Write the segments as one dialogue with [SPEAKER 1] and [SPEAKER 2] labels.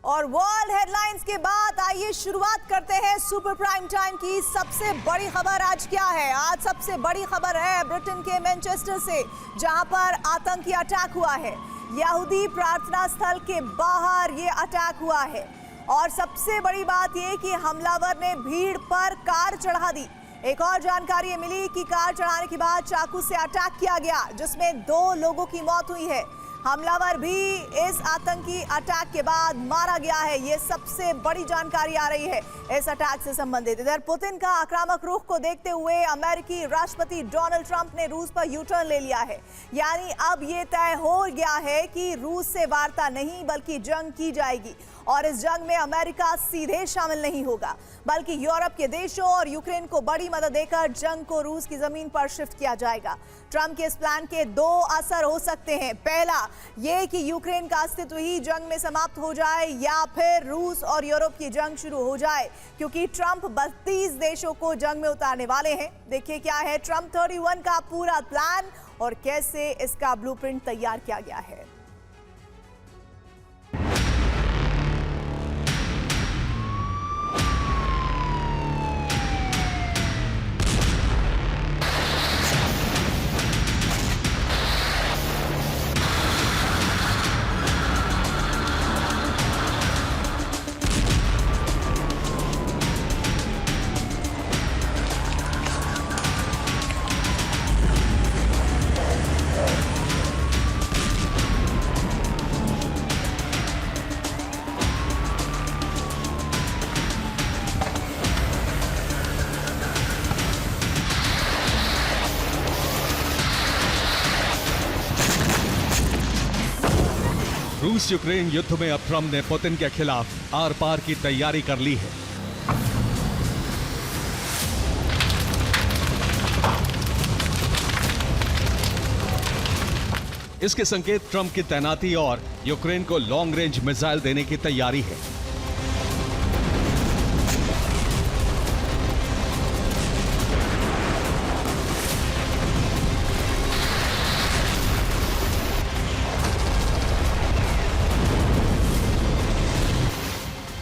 [SPEAKER 1] और world headlines के बाद आइए शुरुआत करते हैं सुपर प्राइम टाइम की सबसे बड़ी खबर। आज क्या है? आज सबसे बड़ी खबर है ब्रिटेन के मैनचेस्टर से, जहां पर आतंकी अटैक हुआ है। यहूदी प्रार्थना स्थल के बाहर ये अटैक हुआ है और सबसे बड़ी बात ये कि हमलावर ने भीड़ पर कार चढ़ा दी। एक और जानकारी मिली कि कार चढ़ाने के बाद चाकू से अटैक किया गया, जिसमें 2 लोगों की मौत हुई है। हमलावर भी इस आतंकी अटैक के बाद मारा गया है। ये सबसे बड़ी जानकारी आ रही है इस अटैक से संबंधित। इधर पुतिन का आक्रामक रुख को देखते हुए अमेरिकी राष्ट्रपति डोनाल्ड ट्रंप ने रूस पर यू टर्न ले लिया है। यानी अब ये तय हो गया है कि रूस से वार्ता नहीं बल्कि जंग की जाएगी और इस जंग में अमेरिका सीधे शामिल नहीं होगा, बल्कि यूरोप के देशों और यूक्रेन को बड़ी मदद देकर जंग को रूस की जमीन पर शिफ्ट किया जाएगा। ट्रंप के इस प्लान के 2 असर हो सकते हैं। पहला ये कि यूक्रेन का अस्तित्व ही जंग में समाप्त हो जाए, या फिर रूस और यूरोप की जंग शुरू हो जाए, क्योंकि ट्रंप 32 देशों को जंग में उतारने वाले हैं। देखिए क्या है ट्रंप 31 का पूरा प्लान और कैसे इसका ब्लूप्रिंट तैयार किया गया है।
[SPEAKER 2] रूस यूक्रेन युद्ध में अब ट्रंप ने पुतिन के खिलाफ आर पार की तैयारी कर ली है। इसके संकेत ट्रंप की तैनाती और यूक्रेन को लॉन्ग रेंज मिसाइल देने की तैयारी है।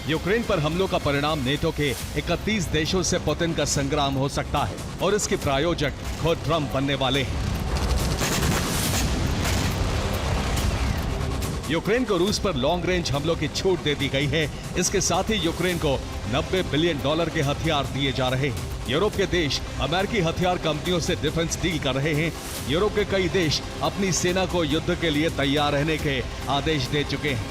[SPEAKER 2] यूक्रेन पर हमलों का परिणाम नेटो के 31 देशों से पुतिन का संग्राम हो सकता है और इसके प्रायोजक खुद ट्रंप बनने वाले हैं। यूक्रेन को रूस पर लॉन्ग रेंज हमलों की छूट दे दी गई है। इसके साथ ही यूक्रेन को $90 बिलियन के हथियार दिए जा रहे हैं। यूरोप के देश अमेरिकी हथियार कंपनियों से डिफेंस डील कर रहे हैं। यूरोप के कई देश अपनी सेना को युद्ध के लिए तैयार रहने के आदेश दे चुके हैं।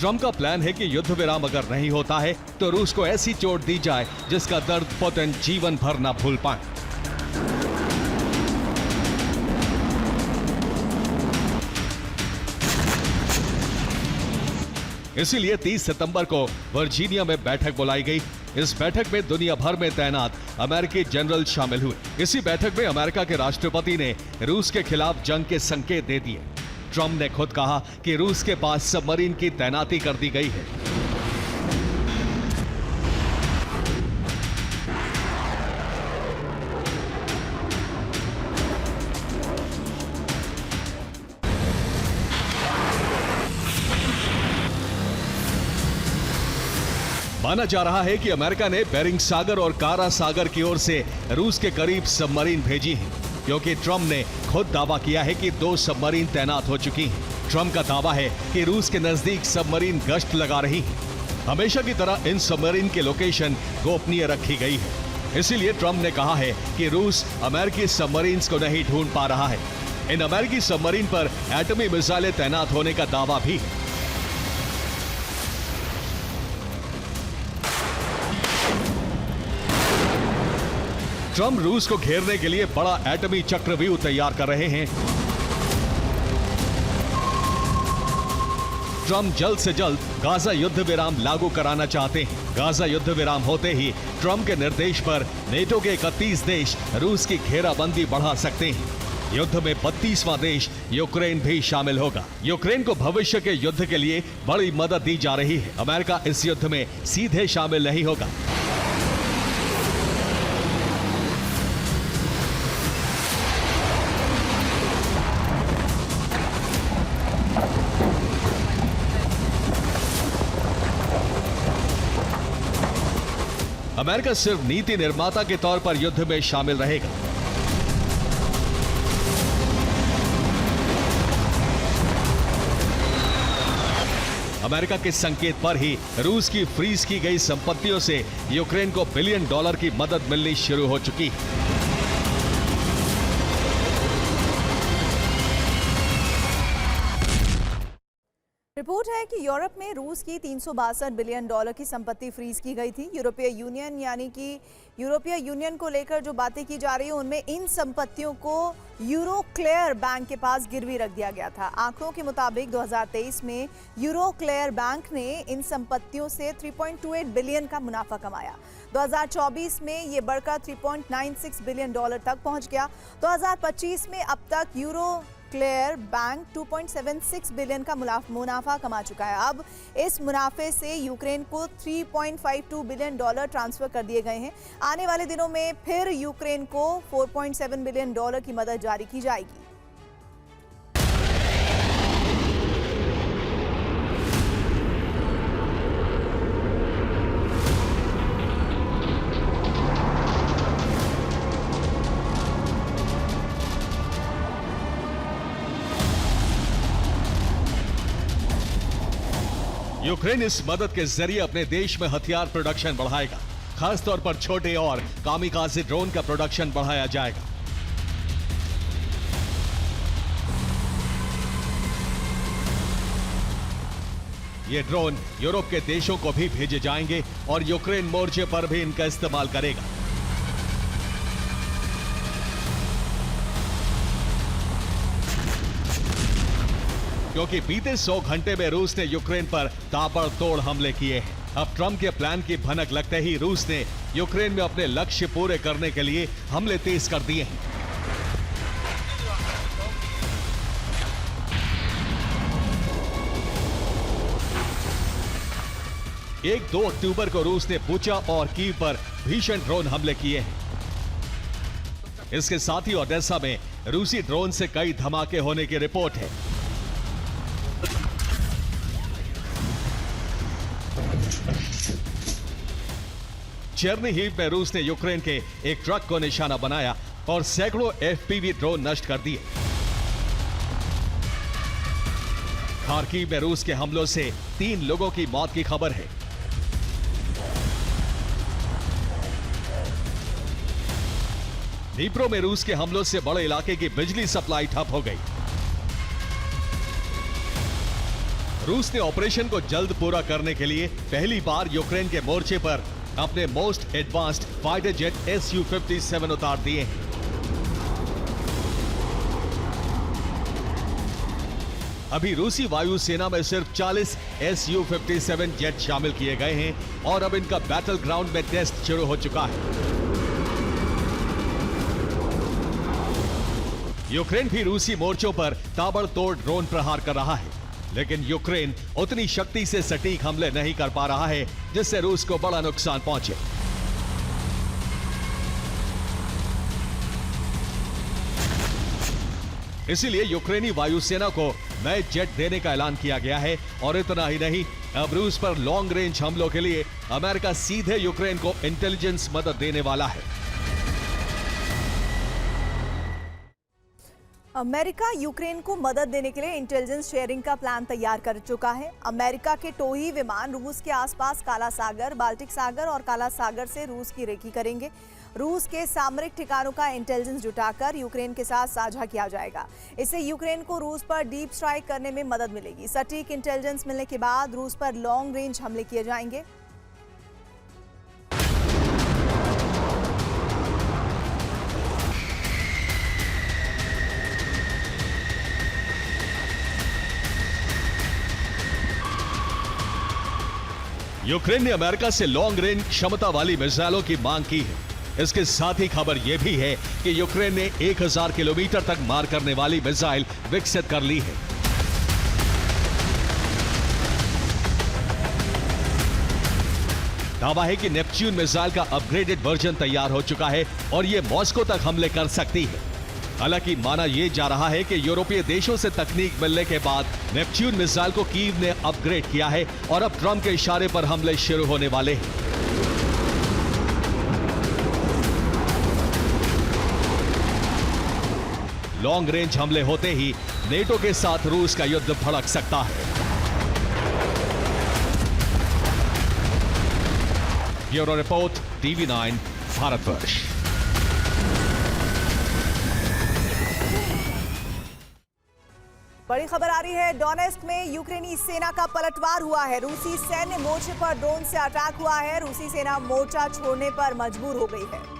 [SPEAKER 2] ट्रंप का प्लान है कि युद्ध विराम अगर नहीं होता है तो रूस को ऐसी चोट दी जाए जिसका दर्द पुतिन जीवन भर न भूल पाए। इसीलिए 30 सितंबर को वर्जीनिया में बैठक बुलाई गई। इस बैठक में दुनिया भर में तैनात अमेरिकी जनरल शामिल हुए। इसी बैठक में अमेरिका के राष्ट्रपति ने रूस के खिलाफ जंग के संकेत दे दिए। ट्रंप ने खुद कहा कि रूस के पास सबमरीन की तैनाती कर दी गई है। माना जा रहा है कि अमेरिका ने बेरिंग सागर और कारा सागर की ओर से रूस के करीब सबमरीन भेजी हैं, क्योंकि ट्रंप ने खुद दावा किया है कि 2 सबमरीन तैनात हो चुकी हैं। ट्रंप का दावा है कि रूस के नजदीक सबमरीन गश्त लगा रही हैं। हमेशा की तरह इन सबमरीन के लोकेशन गोपनीय रखी गई है। इसीलिए ट्रंप ने कहा है कि रूस अमेरिकी सबमरीन्स को नहीं ढूंढ पा रहा है। इन अमेरिकी सबमरीन पर एटमी मिसाइलें तैनात होने का दावा भी है। ट्रंप रूस को घेरने के लिए बड़ा एटमी चक्रव्यूह तैयार कर रहे हैं। ट्रंप जल्द से जल्द गाजा युद्ध विराम लागू कराना चाहते हैं। गाजा युद्ध विराम होते ही ट्रंप के निर्देश पर नेटो के 31 देश रूस की घेराबंदी बढ़ा सकते हैं। युद्ध में 32वां देश यूक्रेन भी शामिल होगा। यूक्रेन को भविष्य के युद्ध के लिए बड़ी मदद दी जा रही है। अमेरिका इस युद्ध में सीधे शामिल नहीं होगा। अमेरिका सिर्फ नीति निर्माता के तौर पर युद्ध में शामिल रहेगा। अमेरिका के संकेत पर ही रूस की फ्रीज की गई संपत्तियों से यूक्रेन को $1 बिलियन की मदद मिलनी शुरू हो चुकी है।
[SPEAKER 1] रिपोर्ट है कि यूरोप में रूस की $362 बिलियन की संपत्ति फ्रीज की गई थी। यूरोपीय यूनियन यानी कि यूरोपीय यूनियन को लेकर जो बातें की जा रही है उनमें इन संपत्तियों को यूरोक्लेयर बैंक के पास गिरवी रख दिया गया था। आंकड़ों के मुताबिक 2023 में यूरोक्लेयर बैंक ने इन संपत्तियों से 3.28 बिलियन का मुनाफा कमाया। 2024 में ये बढ़कर $3.96 बिलियन तक पहुंच गया। 2025 में अब तक यूरोक्लेयर बैंक 2.76 बिलियन का मुनाफा कमा चुका है। अब इस मुनाफे से यूक्रेन को $3.52 बिलियन ट्रांसफर कर दिए गए हैं। आने वाले दिनों में फिर यूक्रेन को $4.7 बिलियन की मदद जारी की जाएगी।
[SPEAKER 2] यूक्रेन इस मदद के जरिए अपने देश में हथियार प्रोडक्शन बढ़ाएगा। खासतौर पर छोटे और कामिकाज़े ड्रोन का प्रोडक्शन बढ़ाया जाएगा। ये ड्रोन यूरोप के देशों को भी भेजे जाएंगे और यूक्रेन मोर्चे पर भी इनका इस्तेमाल करेगा। क्योंकि बीते 100 घंटे में रूस ने यूक्रेन पर ताबड़तोड़ हमले किए हैं। अब ट्रंप के प्लान की भनक लगते ही रूस ने यूक्रेन में अपने लक्ष्य पूरे करने के लिए हमले तेज कर दिए हैं। एक 2 अक्टूबर को रूस ने बुचा और कीव पर भीषण ड्रोन हमले किए हैं। इसके साथ ही ओडेसा में रूसी ड्रोन से कई धमाके होने की रिपोर्ट है। चेर्निहिव में रूस ने यूक्रेन के एक ट्रक को निशाना बनाया और सैकड़ों एफपीवी ड्रोन नष्ट कर दिए। खार्किव में रूस के हमलों से 3 लोगों की मौत की खबर है। डीप्रो में रूस के हमलों से बड़े इलाके की बिजली सप्लाई ठप हो गई। रूस ने ऑपरेशन को जल्द पूरा करने के लिए पहली बार यूक्रेन के मोर्चे पर अपने most advanced fighter jet Su-57 उतार दिए हैं। अभी रूसी वायुसेना में सिर्फ 40 Su-57 जेट शामिल किए गए हैं और अब इनका बैटल ग्राउंड में टेस्ट शुरू हो चुका है। यूक्रेन भी रूसी मोर्चों पर ताबड़तोड़ ड्रोन प्रहार कर रहा है, लेकिन यूक्रेन उतनी शक्ति से सटीक हमले नहीं कर पा रहा है जिससे रूस को बड़ा नुकसान पहुंचे। इसीलिए यूक्रेनी वायुसेना को नए जेट देने का ऐलान किया गया है। और इतना ही नहीं, अब रूस पर लॉन्ग रेंज हमलों के लिए अमेरिका सीधे यूक्रेन को इंटेलिजेंस मदद देने वाला है।
[SPEAKER 1] अमेरिका यूक्रेन को मदद देने के लिए इंटेलिजेंस शेयरिंग का प्लान तैयार कर चुका है। अमेरिका के टोही विमान रूस के आसपास काला सागर, बाल्टिक सागर और काला सागर से रूस की रेकी करेंगे। रूस के सामरिक ठिकानों का इंटेलिजेंस जुटाकर यूक्रेन के साथ साझा किया जाएगा। इससे यूक्रेन को रूस पर डीप स्ट्राइक करने में मदद मिलेगी। सटीक इंटेलिजेंस मिलने के बाद रूस पर लॉन्ग रेंज हमले किए जाएंगे।
[SPEAKER 2] यूक्रेन ने अमेरिका से लॉन्ग रेंज क्षमता वाली मिसाइलों की मांग की है। इसके साथ ही खबर यह भी है कि यूक्रेन ने 1000 किलोमीटर तक मार करने वाली मिसाइल विकसित कर ली है। दावा है कि नेपच्यून मिसाइल का अपग्रेडेड वर्जन तैयार हो चुका है और यह मॉस्को तक हमले कर सकती है। हालांकि माना यह जा रहा है कि यूरोपीय देशों से तकनीक मिलने के बाद नेपच्यून मिसाइल को कीव ने अपग्रेड किया है और अब ट्रंप के इशारे पर हमले शुरू होने वाले हैं। लॉन्ग रेंज हमले होते ही नेटो के साथ रूस का युद्ध भड़क सकता है। Bureau report, TV9 Bharatvarsh.
[SPEAKER 1] बड़ी खबर आ रही है, डोनेस्क में यूक्रेनी सेना का पलटवार हुआ है। रूसी सैन्य मोर्चे पर ड्रोन से अटैक हुआ है। रूसी सेना मोर्चा छोड़ने पर मजबूर हो गई है।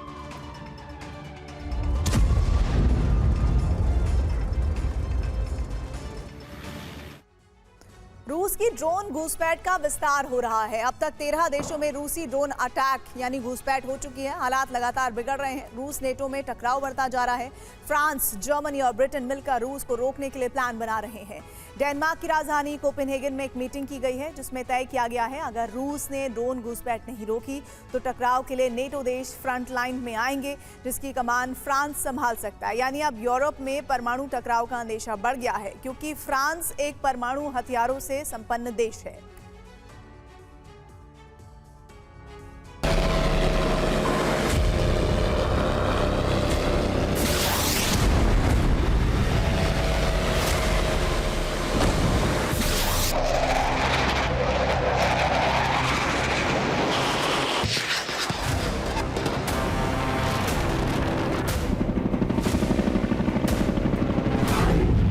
[SPEAKER 1] रूस की ड्रोन घुसपैठ का विस्तार हो रहा है। अब तक 13 देशों में रूसी ड्रोन अटैक यानी घुसपैठ हो चुकी है। हालात लगातार बिगड़ रहे हैं। रूस नेटो में टकराव बढ़ता जा रहा है। फ्रांस, जर्मनी और ब्रिटेन मिलकर रूस को रोकने के लिए प्लान बना रहे हैं। डेनमार्क की राजधानी कोपेनहेगन में एक मीटिंग की गई है जिसमें तय किया गया है अगर रूस ने ड्रोन घुसपैठ नहीं रोकी तो टकराव के लिए नेटो देश फ्रंट लाइन में आएंगे, जिसकी कमान फ्रांस संभाल सकता है। यानी अब यूरोप में परमाणु टकराव का अंदेशा बढ़ गया है क्योंकि फ्रांस एक परमाणु हथियारों से संपन्न देश है।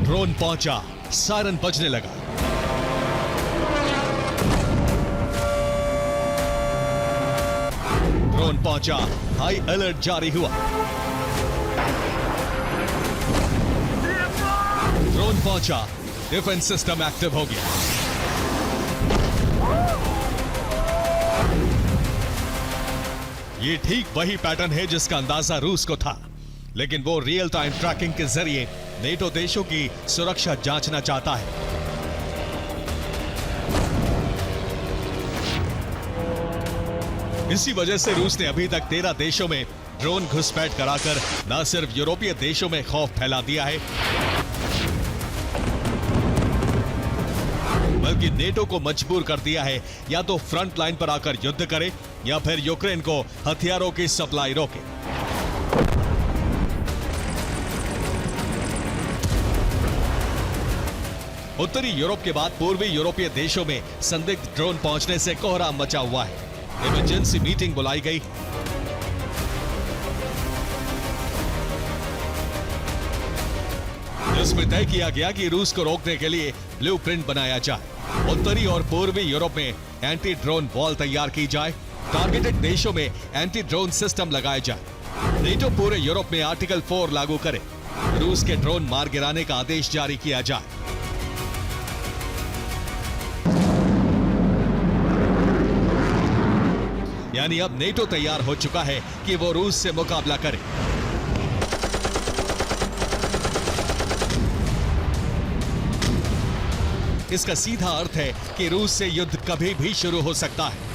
[SPEAKER 2] ड्रोन पहुंचा, सायरन बजने लगा। ड्रोन पहुंचा, हाई अलर्ट जारी हुआ। ड्रोन पहुंचा, डिफेंस सिस्टम एक्टिव हो गया। ये ठीक वही पैटर्न है जिसका अंदाजा रूस को था, लेकिन वो रियल टाइम ट्रैकिंग के जरिए नेटो देशों की सुरक्षा जांचना चाहता है। इसी वजह से रूस ने अभी तक 13 देशों में ड्रोन घुसपैठ कराकर न सिर्फ यूरोपीय देशों में खौफ फैला दिया है, बल्कि नेटो को मजबूर कर दिया है या तो फ्रंट लाइन पर आकर युद्ध करे या फिर यूक्रेन को हथियारों की सप्लाई रोके। उत्तरी यूरोप के बाद पूर्वी यूरोपीय देशों में संदिग्ध ड्रोन पहुंचने से कोहराम मचा हुआ है। इमरजेंसी मीटिंग बुलाई गई। जिसमें तय किया गया कि रूस को रोकने के लिए ब्लूप्रिंट बनाया जाए। उत्तरी और पूर्वी यूरोप में एंटी ड्रोन वॉल तैयार की जाए। टारगेटेड देशों में एंटी ड्रोन सिस्टम लगाए जाए। नेटो पूरे यूरोप में आर्टिकल 4 लागू करे। रूस के ड्रोन मार गिराने का आदेश जारी किया जाए। यानी अब नेटो तैयार हो चुका है कि वो रूस से मुकाबला करे। इसका सीधा अर्थ है कि रूस से युद्ध कभी भी शुरू हो सकता है।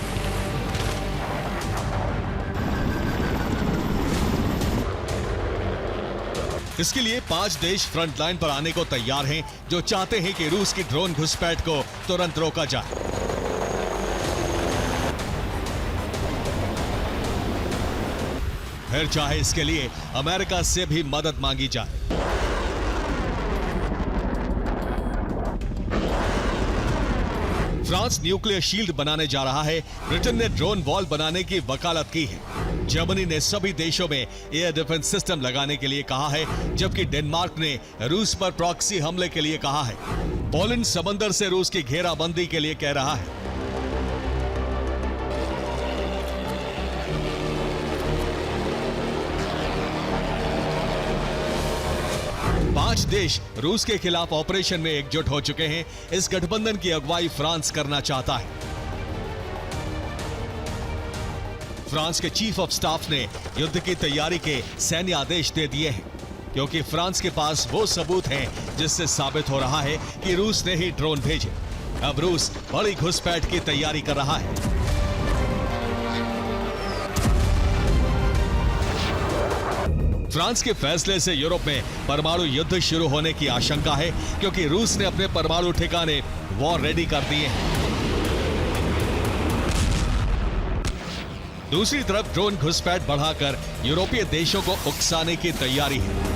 [SPEAKER 2] इसके लिए 5 देश फ्रंट लाइन पर आने को तैयार हैं, जो चाहते हैं कि रूस की ड्रोन घुसपैठ को तुरंत रोका जाए। फिर चाहे इसके लिए अमेरिका से भी मदद मांगी जाए। फ्रांस न्यूक्लियर शील्ड बनाने जा रहा है। ब्रिटेन ने ड्रोन वॉल बनाने की वकालत की है। जर्मनी ने सभी देशों में एयर डिफेंस सिस्टम लगाने के लिए कहा है, जबकि डेनमार्क ने रूस पर प्रॉक्सी हमले के लिए कहा है। पोलैंड समंदर से रूस की घेराबंदी के लिए कह रहा है। 5 देश रूस के खिलाफ ऑपरेशन में एकजुट हो चुके हैं। इस गठबंधन की अगुवाई फ्रांस करना चाहता है। फ्रांस के चीफ ऑफ स्टाफ ने युद्ध की तैयारी के सैन्य आदेश दे दिए हैं, क्योंकि फ्रांस के पास वो सबूत हैं जिससे साबित हो रहा है कि रूस ने ही ड्रोन भेजे। अब रूस बड़ी घुसपैठ की तैयारी कर रहा है। फ्रांस के फैसले से यूरोप में परमाणु युद्ध शुरू होने की आशंका है, क्योंकि रूस ने अपने परमाणु ठिकाने वॉर रेडी कर दिए हैं। दूसरी तरफ ड्रोन घुसपैठ बढ़ाकर यूरोपीय देशों को उकसाने की तैयारी है।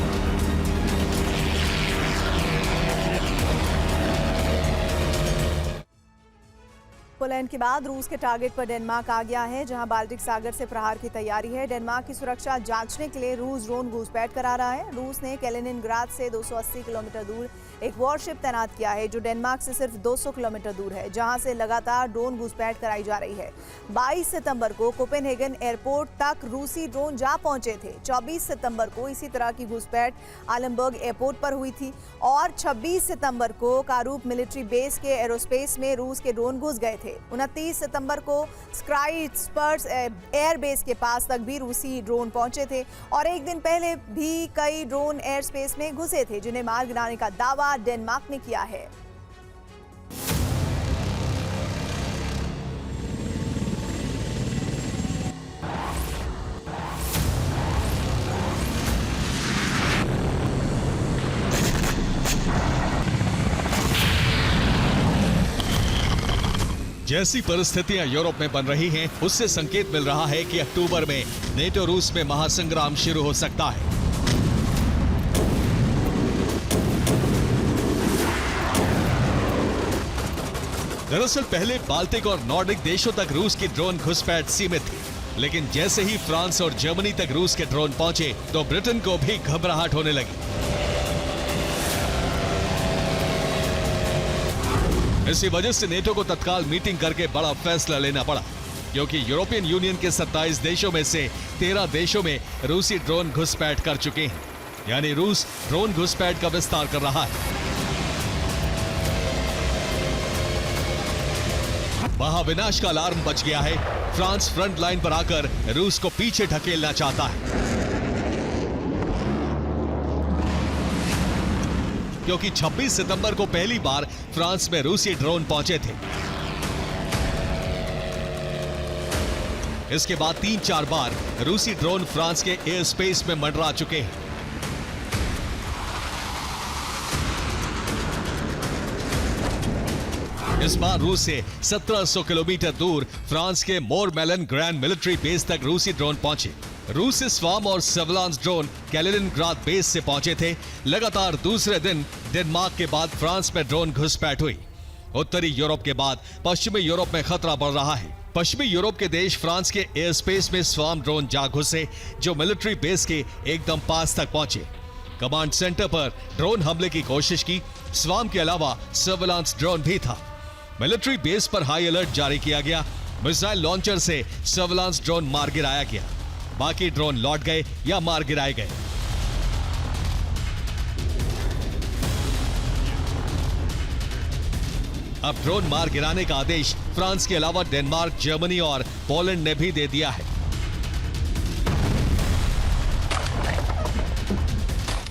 [SPEAKER 1] पोलैंड के बाद रूस के टारगेट पर डेनमार्क आ गया है, जहां बाल्टिक सागर से प्रहार की तैयारी है। डेनमार्क की सुरक्षा जांचने के लिए रूस ड्रोन घुसपैठ करा रहा है। रूस ने कैलिनिनग्राड से 280 किलोमीटर दूर एक वॉरशिप तैनात किया है, जो डेनमार्क से सिर्फ 200 किलोमीटर दूर है, जहां से लगातार ड्रोन घुसपैठ कराई जा रही है। 22 सितंबर को कोपेनहेगन एयरपोर्ट तक रूसी ड्रोन जा पहुंचे थे। 24 सितंबर को इसी तरह की घुसपैठ आलमबर्ग एयरपोर्ट पर हुई थी और 26 सितंबर को कारूप मिलिट्री बेस के एरोस्पेस में रूस के ड्रोन घुस गए थे। 29 सितंबर को स्काईस्पर्स एयर बेस के पास तक भी रूसी ड्रोन पहुंचे थे और एक दिन पहले भी कई ड्रोन एयर स्पेस में घुसे थे, जिन्हें मार गिराने का दावा डेनमार्क ने किया है।
[SPEAKER 2] जैसी परिस्थितियां यूरोप में बन रही हैं, उससे संकेत मिल रहा है कि अक्टूबर में नेटो रूस में महासंग्राम शुरू हो सकता है। दरअसल पहले बाल्टिक और नॉर्डिक देशों तक रूस की ड्रोन घुसपैठ सीमित थी, लेकिन जैसे ही फ्रांस और जर्मनी तक रूस के ड्रोन पहुंचे तो ब्रिटेन को भी घबराहट होने लगी। इसी वजह से नेटो को तत्काल मीटिंग करके बड़ा फैसला लेना पड़ा, क्योंकि यूरोपियन यूनियन के 27 देशों में से 13 देशों में रूसी ड्रोन घुसपैठ कर चुके हैं। यानी रूस ड्रोन घुसपैठ का विस्तार कर रहा है। महाविनाश का अलार्म बज गया है। फ्रांस फ्रंट लाइन पर आकर रूस को पीछे ढकेलना चाहता है, क्योंकि 26 सितंबर को पहली बार फ्रांस में रूसी ड्रोन पहुंचे थे। इसके बाद 3-4 बार रूसी ड्रोन फ्रांस के एयर स्पेस में मंडरा चुके हैं। इस बार रूस से 1700 किलोमीटर दूर फ्रांस के मोरमेलन ग्रैंड मिलिट्री बेस तक रूसी ड्रोन पहुंचे। रूस से स्वाम और सेवलांस ड्रोन कैलिनिनग्राड बेस से पहुंचे थे। लगातार दूसरे दिन डेनमार्क के बाद फ्रांस में ड्रोन घुसपैठ हुई। उत्तरी यूरोप के बाद पश्चिमी यूरोप में खतरा बढ़ रहा है। पश्चिमी यूरोप के देश फ्रांस के एयर स्पेस में स्वाम ड्रोन जा घुसे, जो मिलिट्री बेस के एकदम पास तक पहुंचे। कमांड सेंटर पर ड्रोन हमले की कोशिश की। स्वाम के अलावा सर्विलांस ड्रोन भी था। मिलिट्री बेस पर हाई अलर्ट जारी किया गया। मिसाइल लॉन्चर से सर्विलांस ड्रोन मार गिराया गया। बाकी ड्रोन लौट गए या मार गिराए गए। अब ड्रोन मार गिराने का आदेश फ्रांस के अलावा डेनमार्क, जर्मनी और पोलैंड ने भी दे दिया है,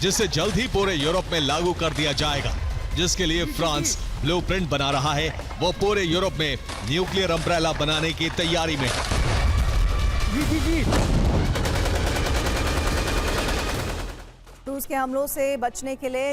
[SPEAKER 2] जिसे जल्द ही पूरे यूरोप में लागू कर दिया जाएगा। जिसके लिए फ्रांस ब्लूप्रिंट बना रहा है। वो पूरे यूरोप में न्यूक्लियर अम्ब्रेला बनाने की तैयारी में है।
[SPEAKER 1] रूस के हमलों से बचने के लिए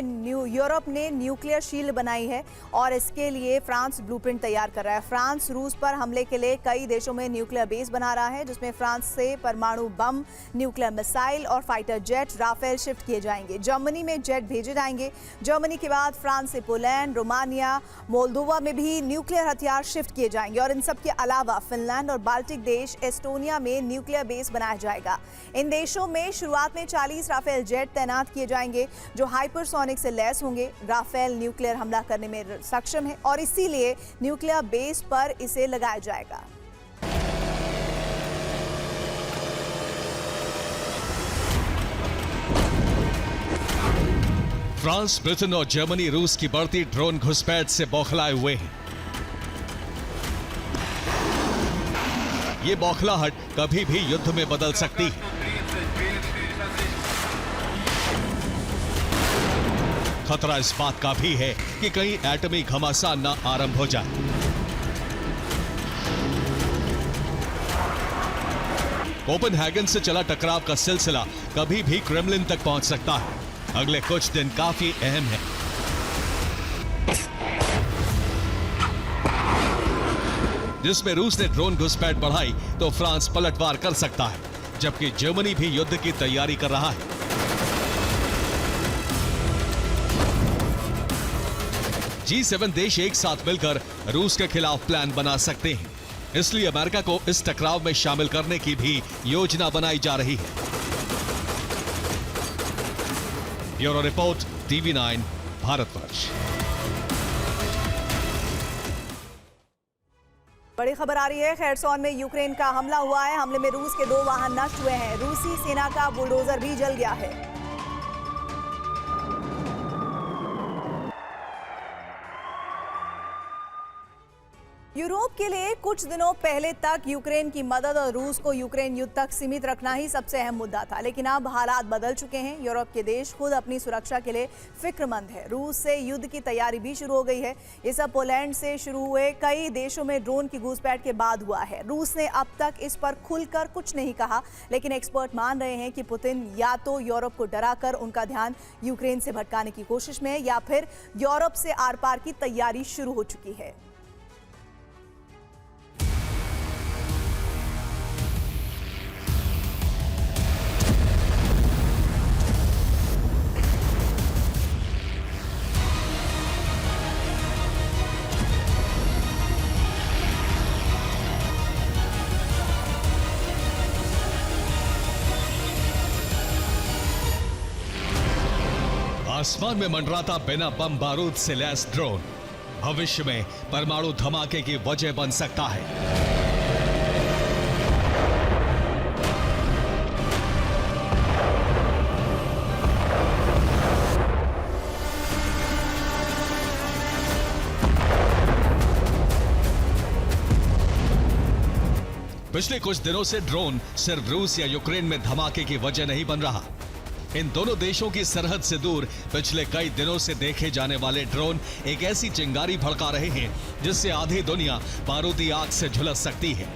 [SPEAKER 1] यूरोप ने न्यूक्लियर शील्ड बनाई है और इसके लिए फ्रांस ब्लूप्रिंट तैयार कर रहा है। फ्रांस रूस पर हमले के लिए कई देशों में न्यूक्लियर बेस बना रहा है, जिसमें फ्रांस से परमाणु बम, न्यूक्लियर मिसाइल और फाइटर जेट राफेल शिफ्ट किए जाएंगे। जर्मनी में जेट भेजे जाएंगे। जर्मनी के बाद फ्रांस से पोलैंड, रोमानिया, मोल्दोवा में भी न्यूक्लियर हथियार शिफ्ट किए जाएंगे और इन सब के अलावा फिनलैंड और बाल्टिक देश एस्टोनिया में न्यूक्लियर बेस बनाया जाएगा। इन देशों में शुरुआत में 40 राफेल जेट तैनात किए जाएंगे, जो हाइपरसोनिक से लैस होंगे। राफेल न्यूक्लियर हमला करने में सक्षम है और इसीलिए न्यूक्लियर बेस पर इसे लगाया जाएगा।
[SPEAKER 2] फ्रांस, ब्रिटेन और जर्मनी रूस की बढ़ती ड्रोन घुसपैठ से बौखलाए हुए हैं। ये बौखलाहट कभी भी युद्ध में बदल सकती है। खतरा इस बात का भी है कि कहीं एटमी घमासान न आरंभ हो जाए। कोपेनहेगन से चला टकराव का सिलसिला कभी भी क्रेमलिन तक पहुंच सकता है। अगले कुछ दिन काफी अहम है। जिसमें रूस ने ड्रोन घुसपैठ बढ़ाई तो फ्रांस पलटवार कर सकता है, जबकि जर्मनी भी युद्ध की तैयारी कर रहा है। G7 देश एक साथ मिलकर रूस के खिलाफ प्लान बना सकते हैं, इसलिए अमेरिका को इस टकराव में शामिल करने की भी योजना बनाई जा रही है। Bureau report, TV9 Bharatvarsh.
[SPEAKER 1] बड़ी खबर आ रही है। खेरसौन में यूक्रेन का हमला हुआ है। हमले में रूस के 2 वाहन नष्ट हुए हैं। रूसी सेना का बुलडोजर भी जल गया है। यूरोप के लिए कुछ दिनों पहले तक यूक्रेन की मदद और रूस को यूक्रेन युद्ध तक सीमित रखना ही सबसे अहम मुद्दा था, लेकिन अब हालात बदल चुके हैं। यूरोप के देश खुद अपनी सुरक्षा के लिए फिक्रमंद है। रूस से युद्ध की तैयारी भी शुरू हो गई है। ये सब पोलैंड से शुरू हुए कई देशों में ड्रोन की घुसपैठ के बाद हुआ है। रूस ने अब तक इस पर खुलकर कुछ नहीं कहा, लेकिन एक्सपर्ट मान रहे हैं कि पुतिन या तो यूरोप को डराकर उनका ध्यान यूक्रेन से भटकाने की कोशिश में, या फिर यूरोप से आर पार की तैयारी शुरू हो चुकी है।
[SPEAKER 2] आसमान में मंडराता बिना बम बारूद से लैस ड्रोन भविष्य में परमाणु धमाके की वजह बन सकता है। पिछले कुछ दिनों से ड्रोन सिर्फ रूस या यूक्रेन में धमाके की वजह नहीं बन रहा। इन दोनों देशों की सरहद से दूर पिछले कई दिनों से देखे जाने वाले ड्रोन एक ऐसी चिंगारी भड़का रहे हैं जिससे आधी दुनिया बारूदी आग से झुलस सकती है।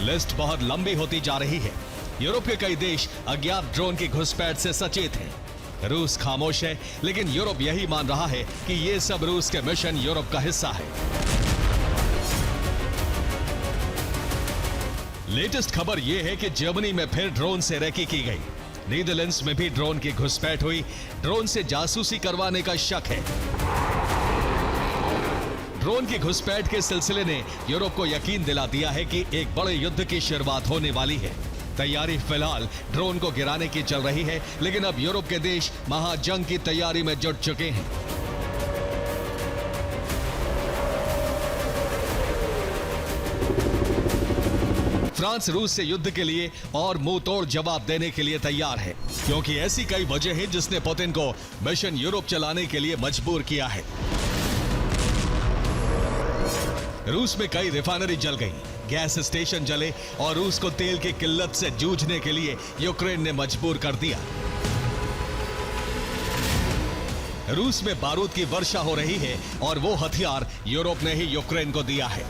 [SPEAKER 2] लिस्ट बहुत लंबी होती जा रही है। यूरोप के कई देश अज्ञात ड्रोन की घुसपैठ से सचेत हैं। रूस खामोश है, लेकिन यूरोप यही मान रहा है कि यह सब रूस के मिशन यूरोप का हिस्सा है। लेटेस्ट खबर यह है कि जर्मनी में फिर ड्रोन से रेकी की गई। नीदरलैंड्स में भी ड्रोन की घुसपैठ हुई। ड्रोन से जासूसी करवाने का शक है। ड्रोन की घुसपैठ के सिलसिले ने यूरोप को यकीन दिला दिया है कि एक बड़े युद्ध की शुरुआत होने वाली है। तैयारी फिलहाल ड्रोन को गिराने की चल रही है, लेकिन अब यूरोप के देश महाजंग की तैयारी में जुट चुके हैं। फ्रांस रूस से युद्ध के लिए और मुंह तोड़ जवाब देने के लिए तैयार है, क्योंकि ऐसी कई वजह हैं जिसने पुतिन को मिशन यूरोप चलाने के लिए मजबूर किया है। रूस में कई रिफाइनरी जल गई, गैस स्टेशन जले और रूस को तेल की किल्लत से जूझने के लिए यूक्रेन ने मजबूर कर दिया। रूस में बारूद की वर्षा हो रही है और वो हथियार यूरोप ने ही यूक्रेन को दिया है।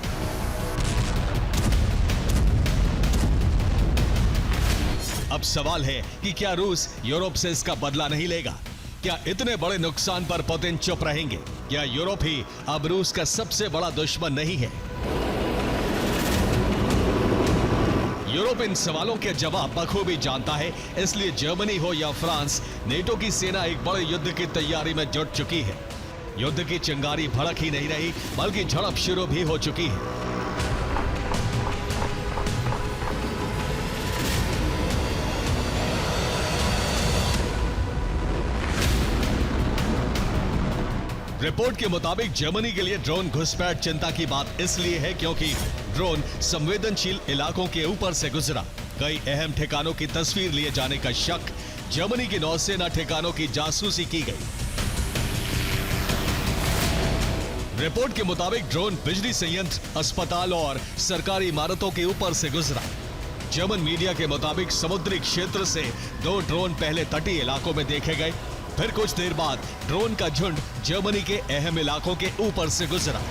[SPEAKER 2] अब सवाल है कि क्या रूस यूरोप से इसका बदला नहीं लेगा? क्या इतने बड़े नुकसान पर पुतिन चुप रहेंगे? क्या यूरोप ही अब रूस का सबसे बड़ा दुश्मन नहीं है? यूरोप इन सवालों के जवाब बखूबी जानता है, इसलिए जर्मनी हो या फ्रांस, नेटो की सेना एक बड़े युद्ध की तैयारी में जुट चुकी है। युद्ध की चिंगारी भड़क ही नहीं रही, बल्कि झड़प शुरू भी हो चुकी है। रिपोर्ट के मुताबिक जर्मनी के लिए ड्रोन घुसपैठ चिंता की बात इसलिए है क्योंकि ड्रोन संवेदनशील इलाकों के ऊपर से गुजरा। कई अहम ठिकानों की तस्वीर लिए जाने का शक जर्मनी की नौसेना ठिकानों की जासूसी की गई। रिपोर्ट के मुताबिक ड्रोन बिजली संयंत्र, अस्पताल और सरकारी इमारतों के ऊपर से गुजरा। जर्मन मीडिया के मुताबिक समुद्री क्षेत्र से 2 ड्रोन पहले तटीय इलाकों में देखे गए, फिर कुछ देर बाद ड्रोन का झुंड जर्मनी के अहम इलाकों के ऊपर से गुजरा।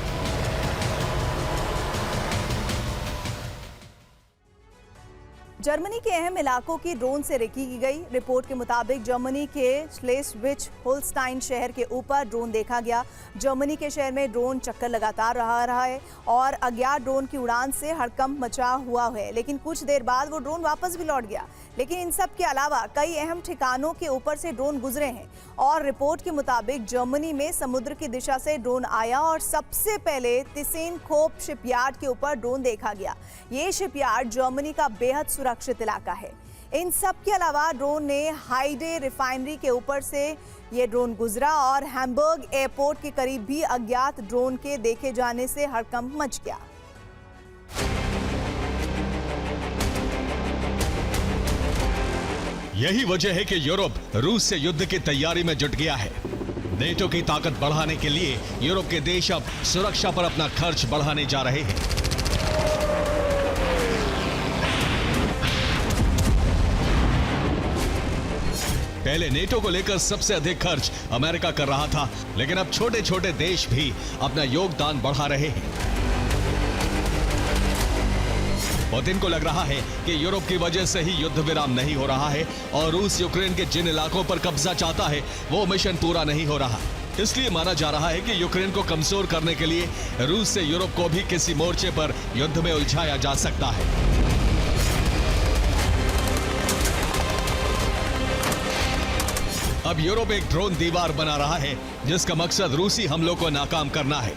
[SPEAKER 1] जर्मनी के अहम इलाकों की ड्रोन से रेकी की गई। रिपोर्ट के मुताबिक जर्मनी के स्लेस्विच होल्स्टाइन शहर के ऊपर ड्रोन देखा गया। जर्मनी के शहर में ड्रोन चक्कर लगातार रहा है और अज्ञात ड्रोन की उड़ान से हड़कंप मचा हुआ है, लेकिन कुछ देर बाद वो ड्रोन वापस भी लौट गया। लेकिन इन सब के अलावा कई अहम ठिकानों के ऊपर से ड्रोन गुजरे हैं और रिपोर्ट के मुताबिक जर्मनी में समुद्र की दिशा से ड्रोन आया और सबसे पहले तिसेनखोप शिपयार्ड के ऊपर ड्रोन देखा गया। ये शिपयार्ड जर्मनी का बेहद सुरक्षित इलाका है। इन सब के अलावा ड्रोन ने हाइडे रिफाइनरी के ऊपर से ये ड्रोन गुजरा और हैम्बर्ग एयरपोर्ट के करीब भी अज्ञात ड्रोन के देखे जाने से हड़कंप मच गया।
[SPEAKER 2] यही वजह है कि यूरोप रूस से युद्ध की तैयारी में जुट गया है। नेटो की ताकत बढ़ाने के लिए यूरोप के देश अब सुरक्षा पर अपना खर्च बढ़ाने जा रहे हैं। पहले नेटो को लेकर सबसे अधिक खर्च अमेरिका कर रहा था, लेकिन अब छोटे छोटे देश भी अपना योगदान बढ़ा रहे हैं। पुतिन को लग रहा है कि यूरोप की वजह से ही युद्ध विराम नहीं हो रहा है और रूस यूक्रेन के जिन इलाकों पर कब्जा चाहता है वो मिशन पूरा नहीं हो रहा। इसलिए माना जा रहा है कि यूक्रेन को कमजोर करने के लिए रूस से यूरोप को भी किसी मोर्चे पर युद्ध में उलझाया जा सकता है। अब यूरोप एक ड्रोन दीवार बना रहा है जिसका मकसद रूसी हमलों को नाकाम करना है।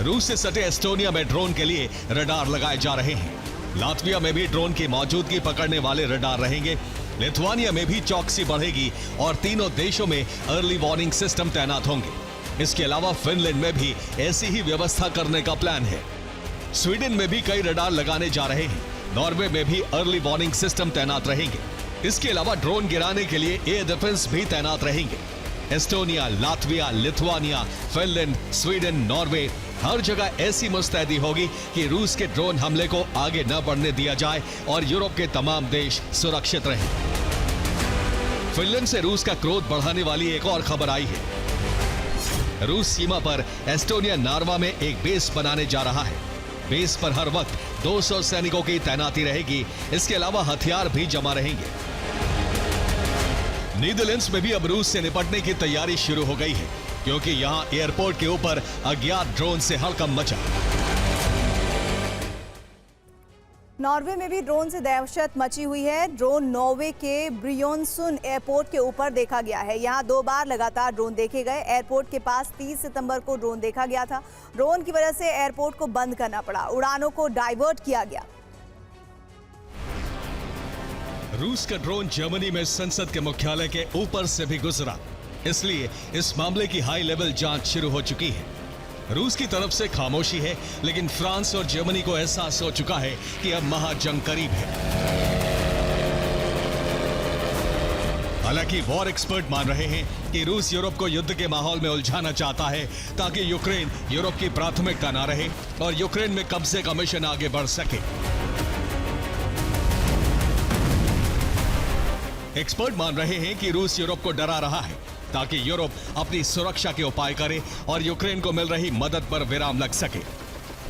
[SPEAKER 2] रूस से सटे एस्टोनिया में ड्रोन के लिए रडार लगाए जा रहे हैं। लातविया में भी ड्रोन की मौजूदगी पकड़ने वाले रडार रहेंगे। लिथुआनिया में भी चौकसी बढ़ेगी और तीनों देशों में अर्ली वार्निंग सिस्टम तैनात होंगे। इसके अलावा फिनलैंड में भी ऐसी ही व्यवस्था करने का प्लान है। स्वीडन में भी कई रडार लगाने जा रहे हैं। नॉर्वे में भी अर्ली वार्निंग सिस्टम तैनात रहेंगे। इसके अलावा ड्रोन गिराने के लिए एयर डिफेंस भी तैनात रहेंगे। Estonia, Latvia, Lithuania, Finland, Sweden, Norway, हर जगह ऐसी मुस्तैदी होगी कि रूस के ड्रोन हमले को आगे न बढ़ने दिया जाए और यूरोप के तमाम देश सुरक्षित रहें। फिनलैंड से रूस का क्रोध बढ़ाने वाली एक और खबर आई है। रूस सीमा पर एस्टोनिया नार्वा में एक बेस बनाने जा रहा है। बेस पर हर वक्त 200 सैनिकों की तैनाती रहेगी। इसके अलावा हथियार भी जमा रहेंगे। नीदरलैंड्स में भी अब रूस से निपटने की तैयारी शुरू हो गई है, क्योंकि यहां एयरपोर्ट के ऊपर अज्ञात ड्रोन से हड़कंप मचा।
[SPEAKER 1] नॉर्वे में भी ड्रोन से दहशत मची हुई है। ड्रोन नॉर्वे के ब्रियोनसुन एयरपोर्ट के ऊपर देखा गया है। यहां 2 बार लगातार ड्रोन देखे गए। एयरपोर्ट के पास 30 सितंबर को ड्रोन देखा गया था। ड्रोन की वजह से एयरपोर्ट को बंद करना पड़ा, उड़ानों को डाइवर्ट किया गया।
[SPEAKER 2] रूस का ड्रोन जर्मनी में संसद के मुख्यालय के ऊपर से भी गुजरा, इसलिए इस मामले की हाई लेवल जांच शुरू हो चुकी है। रूस की तरफ से खामोशी है, लेकिन फ्रांस और जर्मनी को एहसास हो चुका है कि अब महाजंग करीब है। हालांकि वॉर एक्सपर्ट मान रहे हैं कि रूस यूरोप को युद्ध के माहौल में उलझाना चाहता है ताकि यूक्रेन यूरोप की प्राथमिकता न रहे और यूक्रेन में कब्जे का मिशन आगे बढ़ सके। एक्सपर्ट मान रहे हैं कि रूस यूरोप को डरा रहा है ताकि यूरोप अपनी सुरक्षा के उपाय करे और यूक्रेन को मिल रही मदद पर विराम लग सके।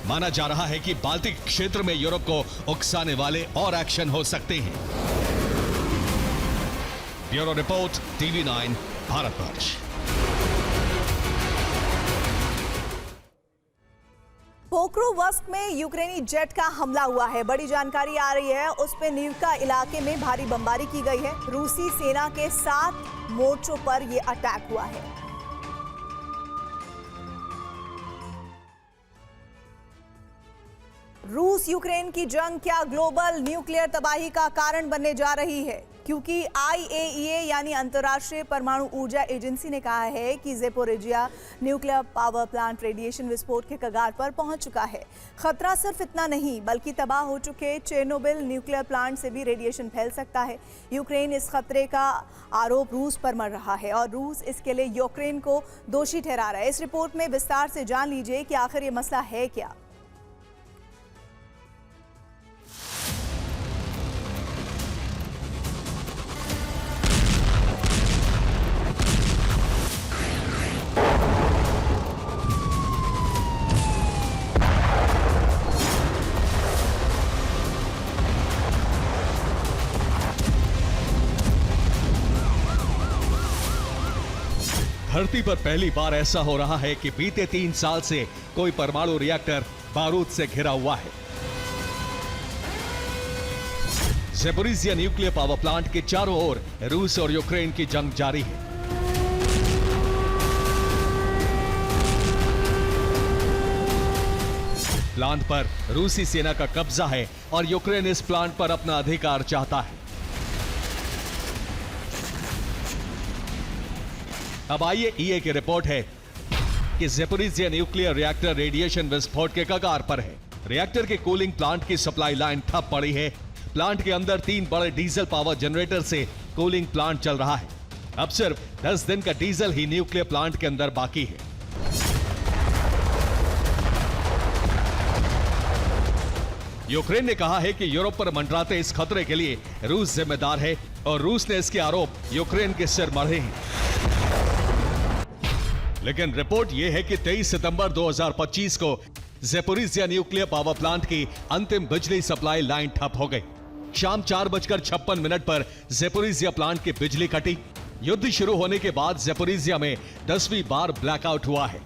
[SPEAKER 2] माना जा रहा है कि बाल्टिक क्षेत्र में यूरोप को उकसाने वाले और एक्शन हो सकते हैं। Bureau report, TV9 Bharatvarsh.
[SPEAKER 1] Pokrovsk में यूक्रेनी जेट का हमला हुआ है। बड़ी जानकारी आ रही है, उस पे नीवका इलाके में भारी बमबारी की गई है। रूसी सेना के 7 मोर्चों पर यह अटैक हुआ है। रूस यूक्रेन की जंग क्या ग्लोबल न्यूक्लियर तबाही का कारण बनने जा रही है? क्योंकि IAEA यानी अंतर्राष्ट्रीय परमाणु ऊर्जा एजेंसी ने कहा है कि Zaporizhzhia nuclear power plant radiation विस्फोट के कगार पर पहुंच चुका है। खतरा सिर्फ इतना नहीं बल्कि तबाह हो चुके चेरनोबिल न्यूक्लियर प्लांट से भी रेडिएशन फैल सकता है। यूक्रेन इस खतरे का आरोप रूस पर मढ़ रहा है और रूस इसके लिए यूक्रेन को दोषी ठहरा रहा है। इस रिपोर्ट में विस्तार से जान लीजिए कि आखिर ये मसला है क्या।
[SPEAKER 2] धरती पर पहली बार ऐसा हो रहा है कि बीते 3 साल से कोई परमाणु रिएक्टर बारूद से घिरा हुआ है। ज़ेपोरिजिया न्यूक्लियर पावर प्लांट के चारों ओर रूस और यूक्रेन की जंग जारी है। प्लांट पर रूसी सेना का कब्जा है और यूक्रेन इस प्लांट पर अपना अधिकार चाहता है। अब IAEA की रिपोर्ट है कि ज़ेपोरिजिया न्यूक्लियर रिएक्टर रेडिएशन विस्फोट के कगार पर है। रिएक्टर के कूलिंग प्लांट की सप्लाई लाइन ठप पड़ी है। प्लांट के अंदर 3 बड़े डीजल पावर जनरेटर से कूलिंग प्लांट चल रहा है। अब सिर्फ 10 दिन का डीजल ही न्यूक्लियर प्लांट के अंदर बाकी है। यूक्रेन ने कहा है कि यूरोप पर मंडराते इस खतरे के लिए रूस जिम्मेदार है और रूस ने इसके आरोप यूक्रेन के सिर मढ़े हैं। लेकिन रिपोर्ट यह है कि 23 सितंबर 2025 को ज़ेपोरिजिया न्यूक्लियर पावर प्लांट की अंतिम बिजली सप्लाई लाइन ठप हो गई। शाम 4:56 पर ज़ेपोरिजिया प्लांट की बिजली कटी। युद्ध शुरू होने के बाद ज़ेपोरिजिया में 10वीं बार ब्लैकआउट हुआ है।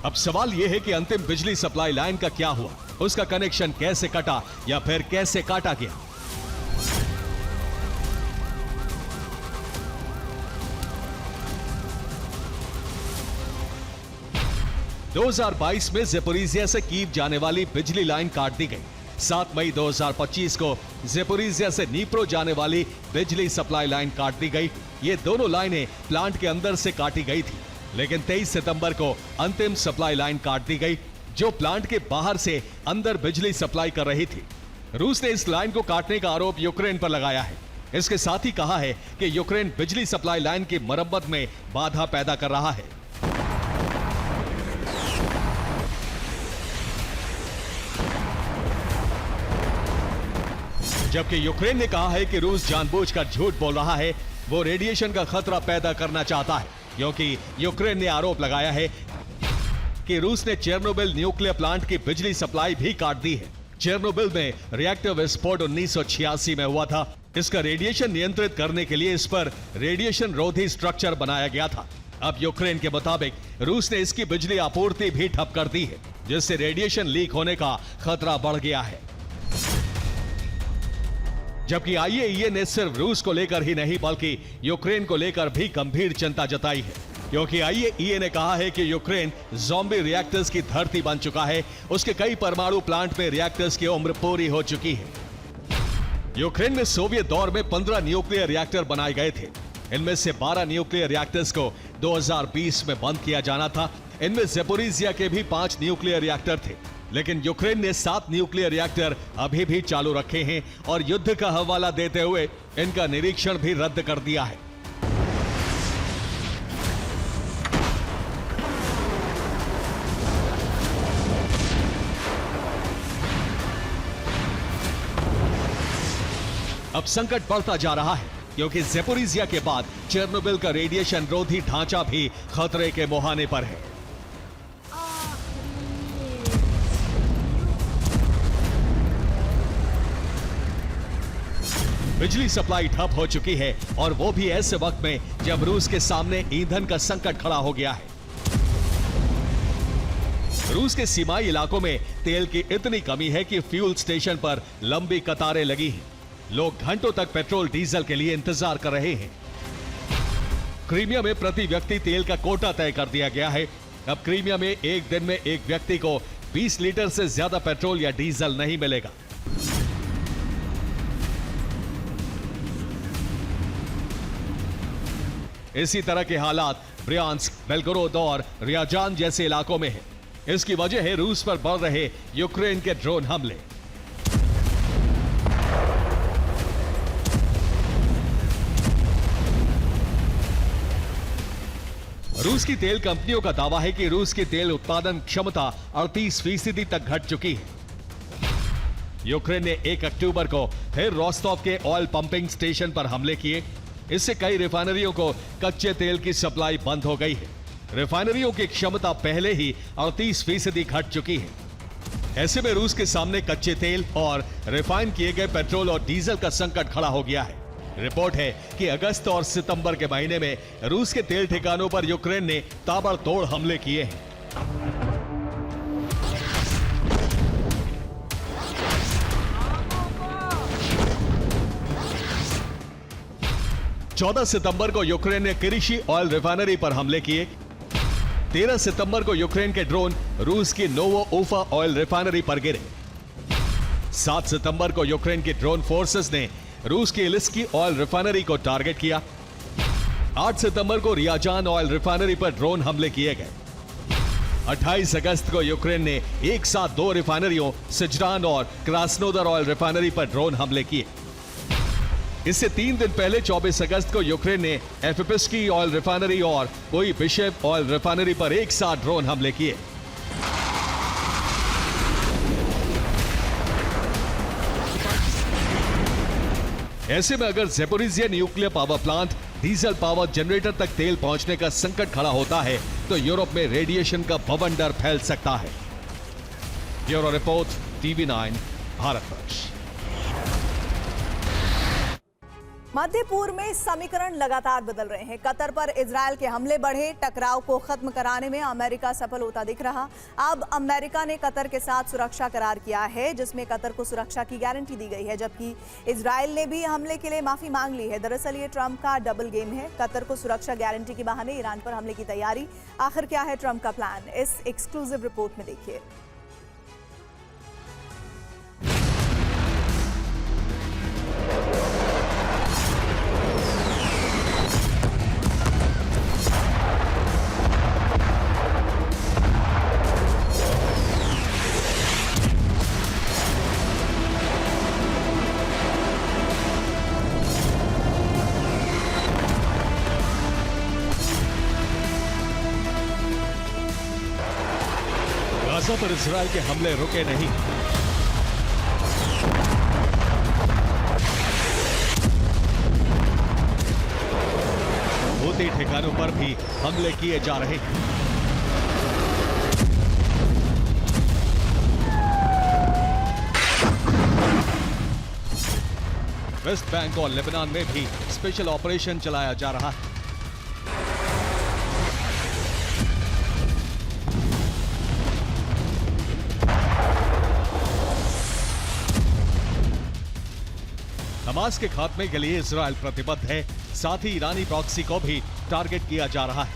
[SPEAKER 2] अब सवाल यह है कि अंतिम बिजली सप्लाई लाइन का क्या हुआ, उसका कनेक्शन कैसे कटा या फिर कैसे काटा गया। 2022 में ज़ेपोरिजिया से कीव जाने वाली बिजली लाइन काट दी गई। 7 मई 2025 को ज़ेपोरिजिया से नीप्रो जाने वाली बिजली सप्लाई लाइन काट दी गई। ये दोनों लाइनें प्लांट के अंदर से काटी गई थी, लेकिन 23 सितंबर को अंतिम सप्लाई लाइन काट दी गई जो प्लांट के बाहर से अंदर बिजली सप्लाई कर रही थी। रूस ने इस लाइन को काटने का आरोप यूक्रेन पर लगाया है। इसके साथ ही कहा है कि यूक्रेन बिजली सप्लाई लाइन की मरम्मत में बाधा पैदा कर रहा है। जबकि यूक्रेन ने कहा है कि रूस जानबूझकर झूठ बोल रहा है, वो रेडिएशन का खतरा पैदा करना चाहता है, क्योंकि यूक्रेन ने आरोप लगाया है कि रूस ने चेरनोबिल न्यूक्लियर प्लांट की बिजली सप्लाई भी काट दी है। चेरनोबिल में रिएक्टर विस्फोट 1986 में हुआ था। इसका रेडिएशन नियंत्रित करने के लिए इस पर रेडिएशन रोधी स्ट्रक्चर बनाया गया था। अब यूक्रेन के मुताबिक रूस ने इसकी बिजली आपूर्ति भी ठप कर दी है, जिससे रेडिएशन लीक होने का खतरा बढ़ गया है। जबकि IAEA ने सिर्फ रूस को लेकर ही नहीं बल्कि यूक्रेन को लेकर भी गंभीर चिंता जताई है, क्योंकि IAEA ने कहा है कि यूक्रेन ज़ॉम्बी रिएक्टर्स की धरती बन चुका है। उसके कई परमाणु प्लांट में रिएक्टर्स की उम्र पूरी हो चुकी है। यूक्रेन में सोवियत दौर में 15 न्यूक्लियर रिएक्टर बनाए गए थे। इनमें से 12 न्यूक्लियर रिएक्टर्स को 2020 में बंद किया जाना था। इनमें ज़ेपोरिजिया के भी 5 न्यूक्लियर रिएक्टर थे, लेकिन यूक्रेन ने 7 न्यूक्लियर रिएक्टर अभी भी चालू रखे हैं और युद्ध का हवाला देते हुए इनका निरीक्षण भी रद्द कर दिया है। अब संकट बढ़ता जा रहा है, क्योंकि ज़ेपोरिजिया के बाद चेरनोबिल का रेडिएशन रोधी ढांचा भी खतरे के मुहाने पर है। बिजली सप्लाई ठप हो चुकी है और वो भी ऐसे वक्त में जब रूस के सामने ईंधन का संकट खड़ा हो गया है। रूस के सीमाई इलाकों में तेल की इतनी कमी है कि फ्यूल स्टेशन पर लंबी कतारें लगी हैं। लोग घंटों तक पेट्रोल डीजल के लिए इंतजार कर रहे हैं। क्रीमिया में प्रति व्यक्ति तेल का कोटा तय कर दिया गया है। अब क्रीमिया में एक दिन में एक व्यक्ति को 20 लीटर से ज्यादा पेट्रोल या डीजल नहीं मिलेगा। इसी तरह के हालात ब्रियांस्क, बेलगोरोद और रियाजान जैसे इलाकों में है। इसकी वजह है रूस पर बढ़ रहे यूक्रेन के ड्रोन हमले। रूस की तेल कंपनियों का दावा है कि रूस की तेल उत्पादन क्षमता 38% तक घट चुकी है। यूक्रेन ने 1 अक्टूबर को फिर रोस्टोव के ऑयल पंपिंग स्टेशन पर हमले किए। इससे कई रिफाइनरियों को कच्चे तेल की सप्लाई बंद हो गई है। रिफाइनरियों की क्षमता पहले ही 38% घट चुकी है। ऐसे में रूस के सामने कच्चे तेल और रिफाइन किए गए पेट्रोल और डीजल का संकट खड़ा हो गया है। रिपोर्ट है कि अगस्त और सितंबर के महीने में रूस के तेल ठिकानों पर यूक्रेन ने ताबड़तोड़ हमले किए हैं। 14 सितंबर को यूक्रेन ने किरीशी ऑयल रिफाइनरी पर हमले किए। 13 सितंबर को यूक्रेन के ड्रोन रूस की नोवो ओफा ऑयल रिफाइनरी पर गिरे। 7 सितंबर को यूक्रेन की ड्रोन फोर्सेस ने रूस की इलिस्की ऑयल रिफाइनरी को टारगेट किया। 8 सितंबर को रियाजान ऑयल रिफाइनरी पर ड्रोन हमले किए गए। 28 अगस्त को यूक्रेन ने एक साथ 2 रिफाइनरियों सिजरान और क्रास्नोदर ऑयल रिफाइनरी पर ड्रोन हमले किए। इससे 3 दिन पहले 24 अगस्त को यूक्रेन ने एफिपिस्की ऑयल रिफाइनरी और कोई बिशेफ ऑयल रिफाइनरी पर एक साथ ड्रोन हमले किए। ऐसे में अगर Zaporizhzhia nuclear power plant diesel power generator तक तेल पहुंचने का संकट खड़ा होता है तो यूरोप में रेडिएशन का भवंडर फैल सकता है। Bureau report, TV9 Bharatvarsh.
[SPEAKER 1] मध्य पूर्व में समीकरण लगातार बदल रहे हैं। कतर पर इजरायल के हमले बढ़े, टकराव को खत्म कराने में अमेरिका सफल होता दिख रहा। अब अमेरिका ने कतर के साथ सुरक्षा करार किया है जिसमें कतर को सुरक्षा की गारंटी दी गई है, जबकि इजरायल ने भी हमले के लिए माफी मांग ली है। दरअसल ये ट्रंप का डबल गेम है। कतर को सुरक्षा गारंटी के बहाने ईरान पर हमले की तैयारी। आखिर क्या है ट्रंप का प्लान, इस एक्सक्लूसिव रिपोर्ट में देखिए।
[SPEAKER 2] गाजा पर इजरायल के हमले रुके नहीं। हूती ठिकानों पर भी हमले किए जा रहे हैं। वेस्ट बैंक और लेबनान में भी स्पेशल ऑपरेशन चलाया जा रहा है। हमास के खात्मे के लिए इजरायल प्रतिबद्ध है। साथ ही ईरानी प्रॉक्सी को भी टारगेट किया जा रहा है।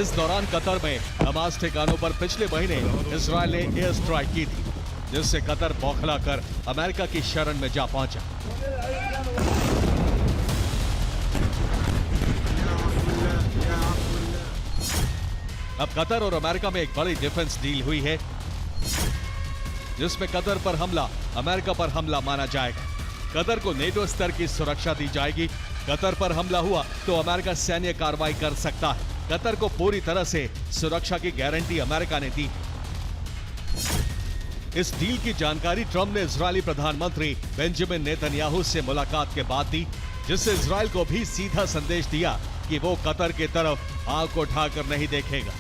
[SPEAKER 2] इस दौरान कतर में हमास ठिकानों पर पिछले महीने इजरायल ने एयर स्ट्राइक की थी, जिससे कतर बौखलाकर अमेरिका की शरण में जा पहुंचा। अब कतर और अमेरिका में एक बड़ी डिफेंस डील हुई है, जिसमें कतर पर हमला अमेरिका पर हमला माना जाएगा। कतर को नेटो स्तर की सुरक्षा दी जाएगी। कतर पर हमला हुआ तो अमेरिका सैन्य कार्रवाई कर सकता है। कतर को पूरी तरह से सुरक्षा की गारंटी अमेरिका ने दी। इस डील की जानकारी ट्रंप ने इजरायली प्रधानमंत्री बेंजामिन नेतन्याहू से मुलाकात के बाद दी, जिससे इजरायल को भी सीधा संदेश दिया कि वो कतर की तरफ आंख उठाकर नहीं देखेगा।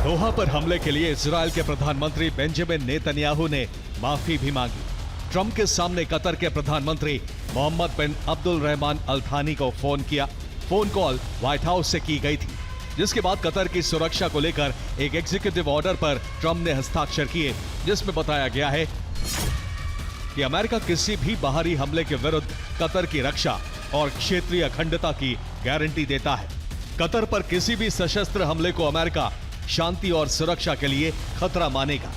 [SPEAKER 2] दोहा पर हमले के लिए इजरायल के प्रधानमंत्री बेंजामिन नेतन्याहू ने माफी भी मांगी। ट्रंप के सामने कतर के प्रधानमंत्री मोहम्मद बिन अब्दुल रहमान अल थानी को फोन किया। फोन कॉल व्हाइट हाउस से की गई थी। जिसके बाद कतर की सुरक्षा को लेकर एक एग्जीक्यूटिव ऑर्डर पर ट्रंप ने हस्ताक्षर किए, जिसमें बताया गया है कि अमेरिका किसी भी बाहरी हमले के विरुद्ध कतर की रक्षा और क्षेत्रीय अखंडता की गारंटी देता है। कतर पर किसी भी सशस्त्र हमले को अमेरिका शांति और सुरक्षा के लिए खतरा मानेगा।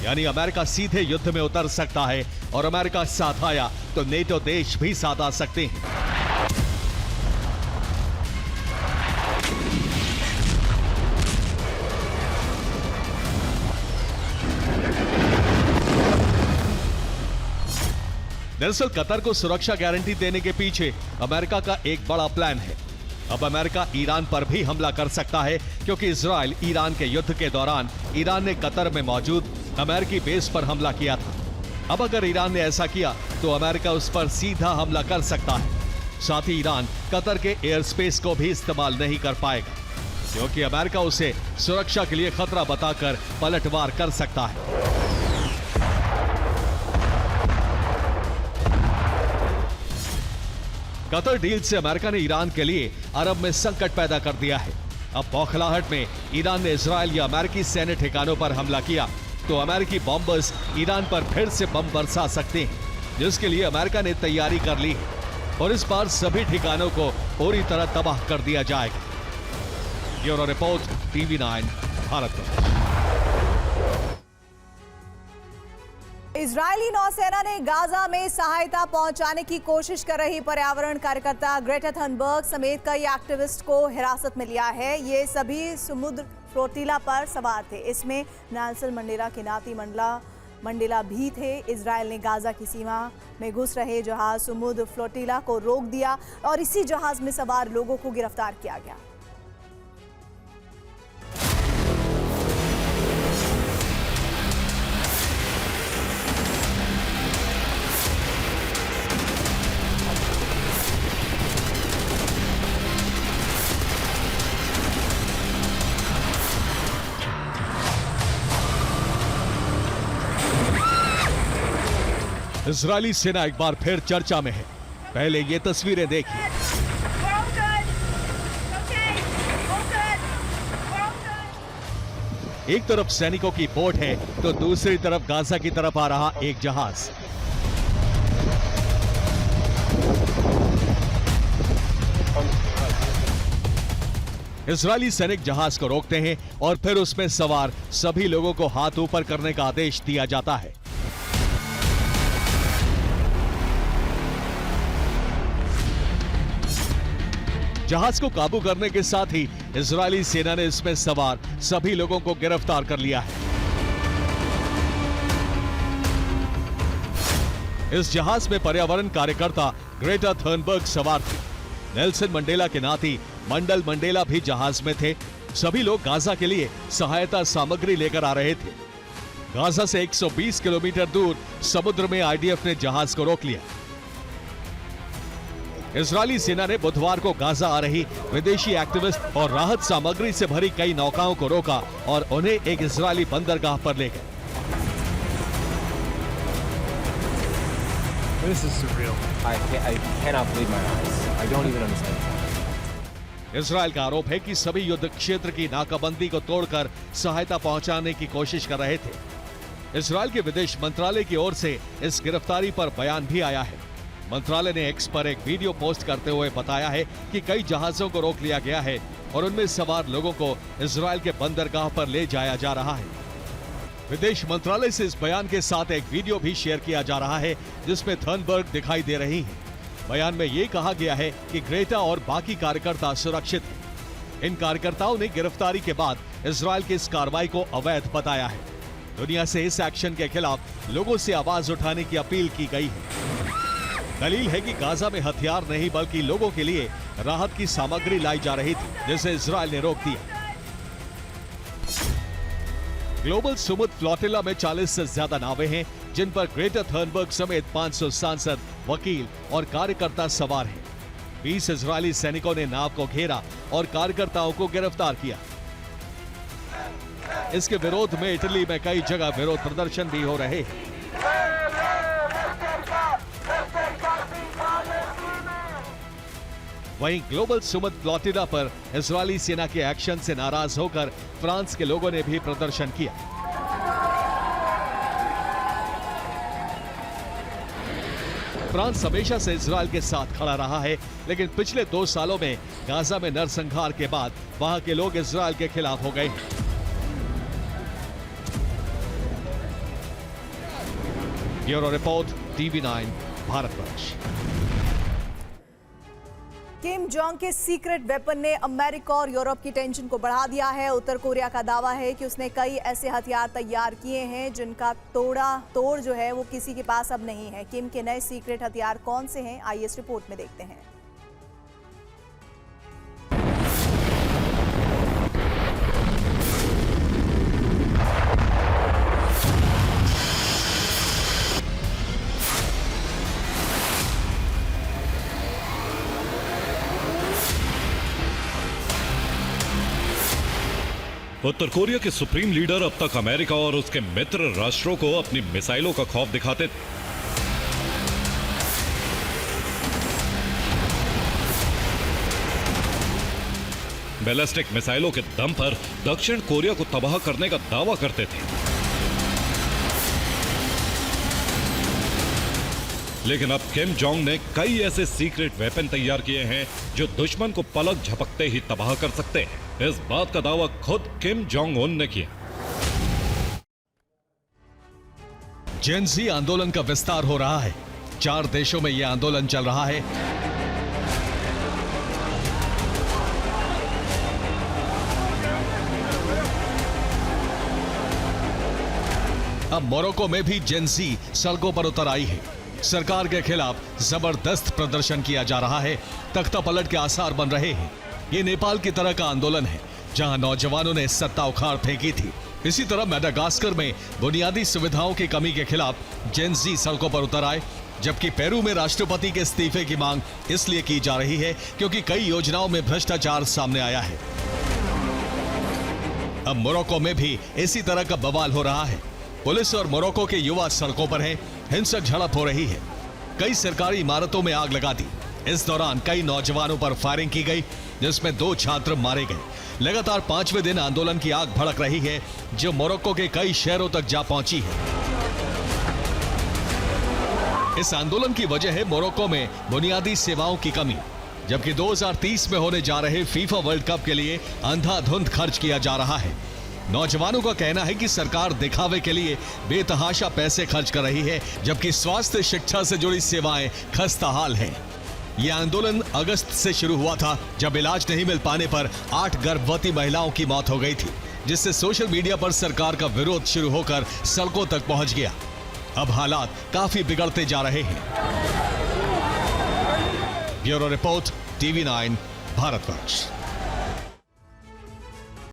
[SPEAKER 2] यानी अमेरिका सीधे युद्ध में उतर सकता है और अमेरिका साथ आया तो नेटो देश भी साथ आ सकते हैं। दरअसल कतर को सुरक्षा गारंटी देने के पीछे अमेरिका का एक बड़ा प्लान है। अब अमेरिका ईरान पर भी हमला कर सकता है, क्योंकि इजराइल ईरान के युद्ध के दौरान ईरान ने कतर में मौजूद अमेरिकी बेस पर हमला किया था। अब अगर ईरान ने ऐसा किया तो अमेरिका उस पर सीधा हमला कर सकता है। साथ ही ईरान कतर के एयर स्पेस को भी इस्तेमाल नहीं कर पाएगा, क्योंकि अमेरिका उसे सुरक्षा के लिए खतरा बताकर पलटवार कर सकता है। कतर डील से अमेरिका ने ईरान के लिए अरब में संकट पैदा कर दिया है। अब बौखलाहट में ईरान ने इजराइल या अमेरिकी सैन्य ठिकानों पर हमला किया तो अमेरिकी बॉम्बर्स ईरान पर फिर से बम बरसा सकते हैं, जिसके लिए अमेरिका ने तैयारी कर ली है और इस बार सभी ठिकानों को पूरी तरह तबाह कर दिया जाएगा। Bureau report, TV9 Bharat.
[SPEAKER 1] Israeli नौसेना ने गाजा में सहायता पहुंचाने की कोशिश कर रही पर्यावरण कार्यकर्ता ग्रेटा थनबर्ग समेत कई एक्टिविस्ट को हिरासत में लिया है। ये सभी समुद्र फ्लोटिला पर सवार थे। इसमें नेल्सन मंडेला के नाती मंडेला भी थे। इजरायल ने गाजा की सीमा में घुस रहे जहाज समुद्र फ्लोटिला को रोक दिया और इसी जहाज में सवार लोगों को गिरफ्तार किया गया।
[SPEAKER 2] इजरायली सेना एक बार फिर चर्चा में है। पहले ये तस्वीरें देखिए। एक तरफ सैनिकों की बोट है तो दूसरी तरफ गाजा की तरफ आ रहा एक जहाज। इजरायली सैनिक जहाज को रोकते हैं और फिर उसमें सवार सभी लोगों को हाथ ऊपर करने का आदेश दिया जाता है। जहाज को काबू करने के साथ ही इजरायली सेना ने इसमें सवार सभी लोगों को गिरफ्तार कर लिया है। इस जहाज में पर्यावरण कार्यकर्ता ग्रेटा थर्नबर्ग सवार थे। नेल्सन मंडेला के नाती मंडल मंडेला भी जहाज में थे। सभी लोग गाजा के लिए सहायता सामग्री लेकर आ रहे थे। गाजा से 120 किलोमीटर दूर समुद्र में आईडीएफ ने जहाज को रोक लिया। इजरायली सेना ने बुधवार को गाजा आ रही विदेशी एक्टिविस्ट और राहत सामग्री से भरी कई नौकाओं को रोका और उन्हें एक इजरायली बंदरगाह पर ले गए।
[SPEAKER 3] This is surreal. I cannot believe my eyes. I don't even understand.
[SPEAKER 2] Israel का आरोप है कि सभी युद्ध क्षेत्र की नाकाबंदी को तोड़कर सहायता पहुंचाने की कोशिश कर रहे थे। इजरायल के विदेश मंत्रालय की ओर से इस गिरफ्तारी पर बयान भी आया है। मंत्रालय ने एक्स पर एक वीडियो पोस्ट करते हुए बताया है कि कई जहाजों को रोक लिया गया है और उनमें सवार लोगों को इजरायल के बंदरगाह पर ले जाया जा रहा है। विदेश मंत्रालय से इस बयान के साथ एक वीडियो भी शेयर किया जा रहा है जिसमें थर्नबर्ग दिखाई दे रही हैं। बयान में ये कहा गया है कि ग्रेटा और बाकी कार्यकर्ता सुरक्षित हैं। इन कार्यकर्ताओं ने गिरफ्तारी के बाद इजरायल की इस कार्रवाई को अवैध बताया है। दुनिया से इस एक्शन के खिलाफ लोगों से आवाज उठाने की अपील की गई है। दलील है कि गाजा में हथियार नहीं बल्कि लोगों के लिए राहत की सामग्री लाई जा रही थी, जिसे इजरायल ने रोक दिया। ग्लोबल समुद्र फ्लोटिला में 40 से ज्यादा नावें हैं, जिन पर ग्रेटा थर्नबर्ग समेत 500 सांसद, वकील और कार्यकर्ता सवार हैं। 20 इजरायली सैनिकों ने नाव को घेरा और कार्यकर्ताओं को गिरफ्तार किया। इसके विरोध में इटली में कई जगह विरोध प्रदर्शन भी हो रहे हैं। वहीं ग्लोबल सुमत फ्लोटिला पर इजरायली सेना के एक्शन से नाराज होकर फ्रांस के लोगों ने भी प्रदर्शन किया। फ्रांस हमेशा से इजरायल के साथ खड़ा रहा है, लेकिन पिछले 2 सालों में गाजा में नरसंहार के बाद वहां के लोग इजरायल के खिलाफ हो गए। Bureau report, TV9 Bharatvarsh.
[SPEAKER 1] Kim Jong के सीक्रेट वेपन ने अमेरिका और यूरोप की टेंशन को बढ़ा दिया है। उत्तर कोरिया का दावा है कि उसने कई ऐसे हथियार तैयार किए हैं जिनका तोड़ जो है वो किसी के पास अब नहीं है। किम के नए सीक्रेट हथियार कौन से हैं, आइए इस रिपोर्ट में देखते हैं।
[SPEAKER 4] उत्तर कोरिया के सुप्रीम लीडर अब तक अमेरिका और उसके मित्र राष्ट्रों को अपनी मिसाइलों का खौफ दिखाते थे। बैलिस्टिक मिसाइलों के दम पर दक्षिण कोरिया को तबाह करने का दावा करते थे, लेकिन अब किम जोंग ने कई ऐसे सीक्रेट वेपन तैयार किए हैं जो दुश्मन को पलक झपकते ही तबाह कर सकते हैं। इस बात का दावा खुद किम जोंग उन ने किया।
[SPEAKER 2] जेन ज़ी आंदोलन का विस्तार हो रहा है। 4 देशों में यह आंदोलन चल रहा है। अब मोरक्को में भी जेन ज़ी सड़कों पर उतर आई है। सरकार के खिलाफ जबरदस्त प्रदर्शन किया जा रहा है। तख्ता पलट के आसार बन रहे हैं। ये नेपाल की तरह का आंदोलन है जहां नौजवानों ने सत्ता उखाड़ फेंकी थी। इसी तरह मेडागास्कर में बुनियादी सुविधाओं की कमी के खिलाफ जेन ज़ी सड़कों पर उतर आए, जबकि पेरू में राष्ट्रपति के इस्तीफे की मांग इसलिए की जा रही है क्योंकि कई योजनाओं में भ्रष्टाचार सामने आया है। अब मोरक्को में भी इसी तरह का बवाल हो रहा है। पुलिस और मोरक्को के युवा सड़कों पर हैं। हिंसक झड़प हो रही है। कई सरकारी इमारतों में आग लगा दी। इस दौरान कई नौजवानों पर फायरिंग की गई, जिसमें 2 छात्र मारे गए। लगातार 5वें दिन आंदोलन की आग भड़क रही है, जो मोरक्को के कई शहरों तक जा पहुंची है। इस आंदोलन की वजह है मोरक्को में बुनियादी सेवाओं की कमी, जबकि 2030 में होने जा रहे फीफा वर्ल्ड कप के लिए अंधाधुंध खर्च किया जा रहा है। नौजवानों का कहना है कि सरकार दिखावे के लिए बेतहाशा पैसे खर्च कर रही है, जबकि स्वास्थ्य शिक्षा से जुड़ी सेवाएं खस्ताहाल हैं। यह आंदोलन अगस्त से शुरू हुआ था, जब इलाज नहीं मिल पाने पर 8 गर्भवती महिलाओं की मौत हो गई थी, जिससे सोशल मीडिया पर सरकार का विरोध शुरू होकर सड़कों तक पहुंच गया। अब हालात काफी बिगड़ते जा रहे हैं। Bureau report, TV9 Bharatvarsh.